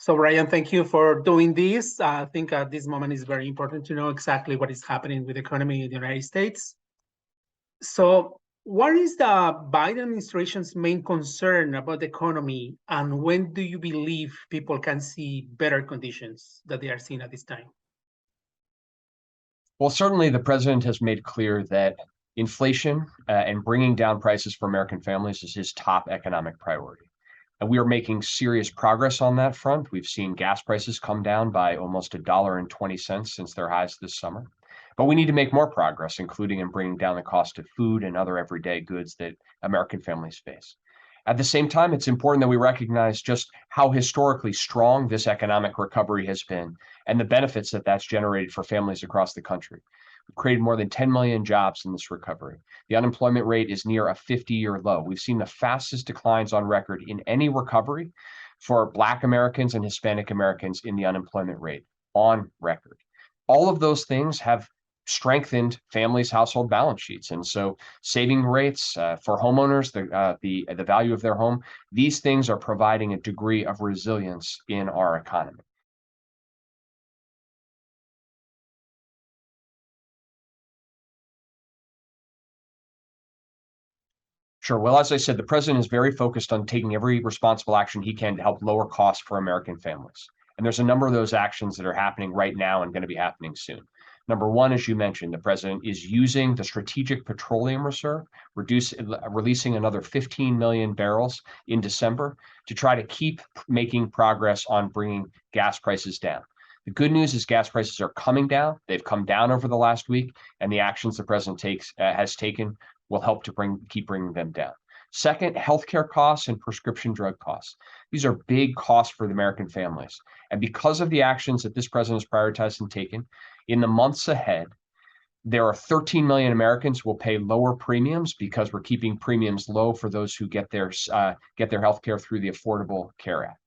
So, Brian, thank you for doing this. I think at this moment is very important to know exactly what is happening with the economy in the United States. So, what is the Biden administration's main concern about the economy, and when do you believe people can see better conditions that they are seeing at this time? Well, certainly the president has made clear that inflation and bringing down prices for American families is his top economic priority. And we are making serious progress on that front. We've seen gas prices come down by almost $1.20 since their highs this summer. But we need to make more progress, including in bringing down the cost of food and other everyday goods that American families face. At the same time, it's important that we recognize just how historically strong this economic recovery has been and the benefits that that's generated for families across the country. We've created more than 10 million jobs in this recovery. The unemployment rate is near a 50-year low. We've seen the fastest declines on record in any recovery for Black Americans and Hispanic Americans in the unemployment rate on record. All of those things have strengthened families' household balance sheets. And so saving rates for homeowners, the value of their home, these things are providing a degree of resilience in our economy. Sure. Well, as I said, the president is very focused on taking every responsible action he can to help lower costs for American families. And there's a number of those actions that are happening right now and going to be happening soon. Number one, as you mentioned, the president is using the Strategic Petroleum Reserve, releasing another 15 million barrels in December to try to keep making progress on bringing gas prices down. The good news is gas prices are coming down. They've come down over the last week, and the actions the president has taken will help to keep bringing them down. Second, healthcare costs and prescription drug costs. These are big costs for the American families. And because of the actions that this president has prioritized and taken, in the months ahead, there are 13 million Americans who will pay lower premiums because we're keeping premiums low for those who get their healthcare through the Affordable Care Act.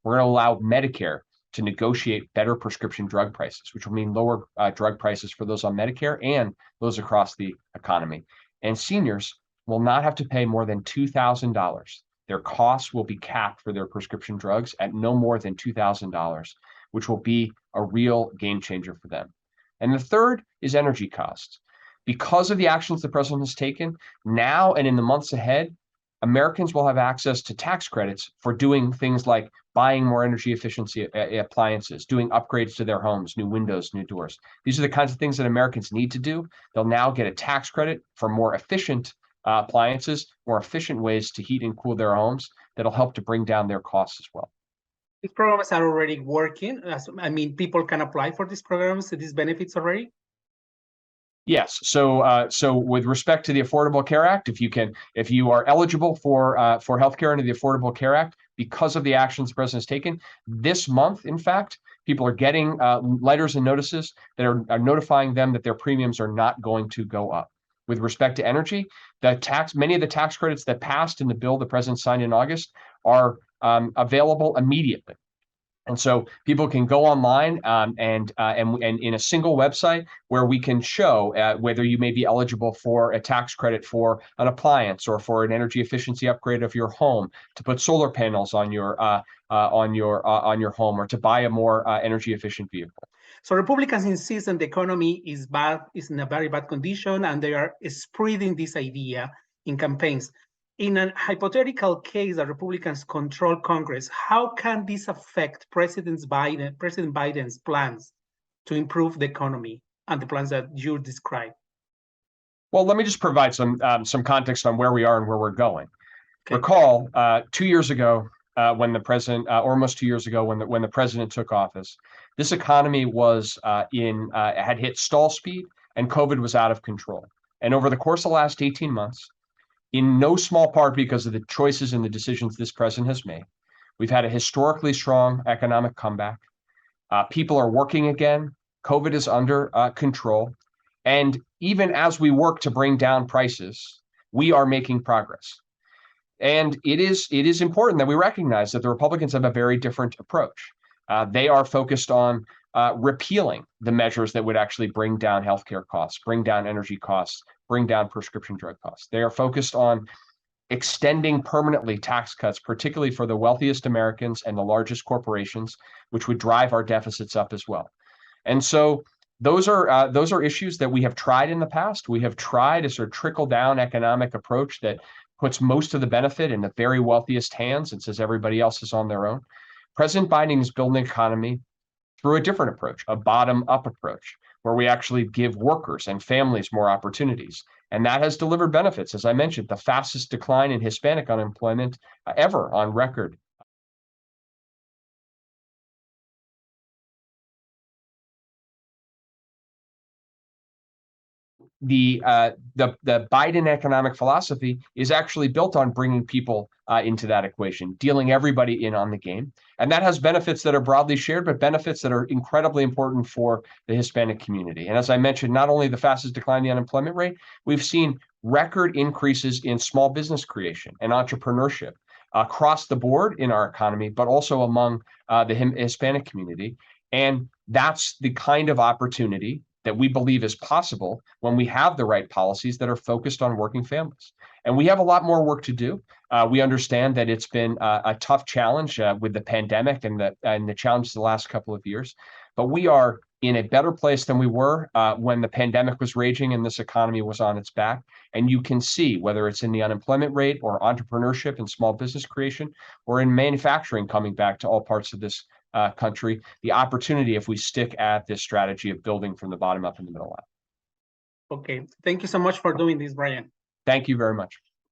We're going to allow Medicare to negotiate better prescription drug prices, which will mean lower drug prices for those on Medicare and those across the economy. And seniors will not have to pay more than $2,000. Their costs will be capped for their prescription drugs at no more than $2,000, which will be a real game changer for them. And the third is energy costs. Because of the actions the president has taken, now and in the months ahead, Americans will have access to tax credits for doing things like buying more energy efficiency appliances, doing upgrades to their homes, new windows, new doors. These are the kinds of things that Americans need to do. They'll now get a tax credit for more efficient appliances, more efficient ways to heat and cool their homes that'll help to bring down their costs as well. These programs are already working. I mean, people can apply for these programs, these benefits already? Yes. So with respect to the Affordable Care Act, if you are eligible for healthcare under the Affordable Care Act, because of the actions the president has taken, this month, in fact, people are getting letters and notices that are notifying them that their premiums are not going to go up. With respect to energy, many of the tax credits that passed in the bill the president signed in August are available immediately. And so people can go online and in a single website where we can show whether you may be eligible for a tax credit for an appliance or for an energy efficiency upgrade of your home, to put solar panels on your home, or to buy a more energy efficient vehicle. So Republicans insist that the economy is in a very bad condition, and they are spreading this idea in campaigns. In a hypothetical case that Republicans control Congress, how can this affect President Biden's plans to improve the economy and the plans that you described? Well, let me just provide some context on where we are and where we're going. Okay. Recall 2 years ago, when the president, almost 2 years ago, when the president took office, this economy was had hit stall speed, and COVID was out of control. And over the course of the last 18 months, in no small part because of the choices and the decisions this president has made, we've had a historically strong economic comeback. People are working again. COVID is under control. And even as we work to bring down prices, we are making progress. And it is important that we recognize that the Republicans have a very different approach. They are focused on repealing the measures that would actually bring down healthcare costs, bring down energy costs, bring down prescription drug costs. They are focused on extending permanently tax cuts, particularly for the wealthiest Americans and the largest corporations, which would drive our deficits up as well. And so those are issues that we have tried in the past. We have tried a sort of trickle-down economic approach that puts most of the benefit in the very wealthiest hands and says everybody else is on their own. President Biden is building an economy through a different approach, a bottom-up approach, where we actually give workers and families more opportunities. And that has delivered benefits. As I mentioned, the fastest decline in Hispanic unemployment ever on record. The Biden economic philosophy is actually built on bringing people into that equation, dealing everybody in on the game. And that has benefits that are broadly shared, but benefits that are incredibly important for the Hispanic community. And as I mentioned, not only the fastest decline in the unemployment rate, we've seen record increases in small business creation and entrepreneurship across the board in our economy, but also among the Hispanic community. And that's the kind of opportunity that we believe is possible when we have the right policies that are focused on working families. And we have a lot more work to do. We understand that it's been a tough challenge with the pandemic and the challenges the last couple of years, but we are in a better place than we were when the pandemic was raging and this economy was on its back. And you can see whether it's in the unemployment rate or entrepreneurship and small business creation or in manufacturing coming back to all parts of this country, the opportunity if we stick at this strategy of building from the bottom up in the middle out. Okay, thank you so much for doing this, Brian. Thank you very much.